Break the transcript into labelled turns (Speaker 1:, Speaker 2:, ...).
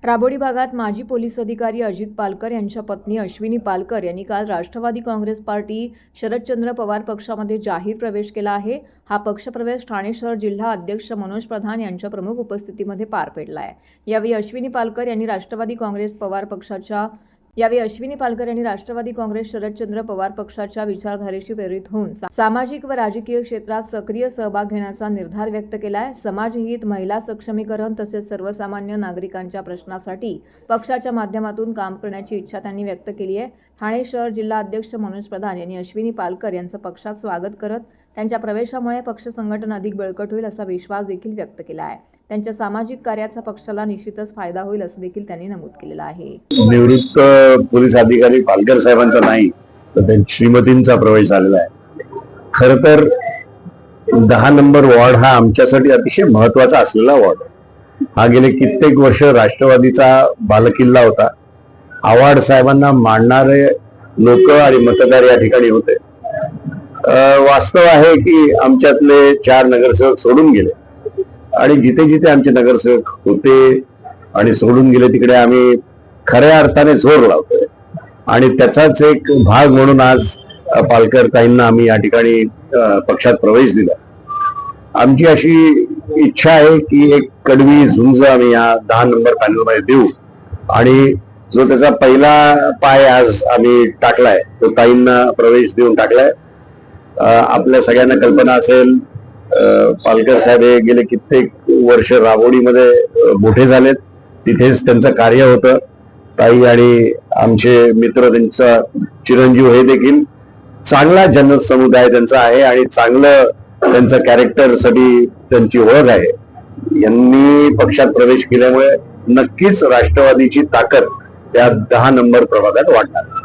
Speaker 1: राबोडी भागात माजी पोलीस अधिकारी अजित पालकर यांच्या पत्नी अश्विनी पालकर यांनी काल राष्ट्रवादी काँग्रेस पार्टी शरदचंद्र पवार पक्षामध्ये जाहीर प्रवेश केला आहे। हा पक्षप्रवेश ठाणे शहर जिल्हा अध्यक्ष मनोज प्रधान यांच्या प्रमुख उपस्थितीमध्ये पार पडला आहे। यावेळी अश्विनी पालकर यांनी राष्ट्रवादी काँग्रेस शरदचंद्र पवार पक्षाच्या विचारधारेशी प्रेरित होऊन सामाजिक व राजकीय क्षेत्रात सक्रिय सहभाग घेण्याचा निर्धार व्यक्त केला आहे। समाजहित, महिला सक्षमीकरण तसेच सर्वसामान्य नागरिकांच्या प्रश्नासाठी पक्षाच्या माध्यमातून काम करण्याची इच्छा त्यांनी व्यक्त केली आहे। ठाणे शहर जिल्हा अध्यक्ष मनोज प्रधान यांनी अश्विनी पालकर यांचं पक्षात स्वागत करत त्यांच्या प्रवेशामुळे पक्ष संघटन अधिक बळकट होईल असा विश्वास देखील व्यक्त केला आहे। त्यांच्या सामाजिक कार्याचा पक्षाला निश्चितच फायदा होईल असं देखील त्यांनी नमूद केलेलं आहे।
Speaker 2: निवृत्त पोलीस अधिकारी पालकर साहेबांचा नाही तर त्यांच्या श्रीमतींचा प्रवेश झालेला आहे। खर तर 10 नंबर वॉर्ड हा आमच्यासाठी अतिशय महत्वाचा असलेला वॉर्ड आहे। हा गेले कित्येक वर्ष राष्ट्रवादीचा बालेकिल्ला होता। आव्हाड साहेबांना मानणारे लोक आणि मतदार या ठिकाणी होते। वास्तव आहे की आमच्यातले 4 नगरसेवक सोडून गेले आणि जिथे जिथे आमचे नगरसेवक होते आणि सोडून गेले तिकडे आम्ही खऱ्या अर्थाने जोर लावतोय आणि त्याचाच एक भाग म्हणून आज पालकर ताईंना आम्ही या ठिकाणी पक्षात प्रवेश दिला। आमची अशी इच्छा आहे की एक कडवी झुंज आम्ही या 10 नंबर पॅनलमध्ये देऊ आणि जो त्याचा पहिला पाय आज आम्ही टाकलाय तो ताईंना प्रवेश देऊन टाकलाय। आपल्या सगळ्यांना कल्पना असेल पालकर साहेब हे गेले कित्येक वर्ष राबोडीमध्ये मोठे झालेत, तिथेच त्यांचं कार्य होतं। ताई आणि आमचे मित्र त्यांचा चिरंजीव हे देखील चांगला जनसमुदाय त्यांचा आहे आणि चांगलं त्यांचं कॅरेक्टरसाठी त्यांची ओळख आहे। यांनी पक्षात प्रवेश केल्यामुळे नक्कीच राष्ट्रवादीची ताकद त्या 10 नंबर प्रभागात वाढणार।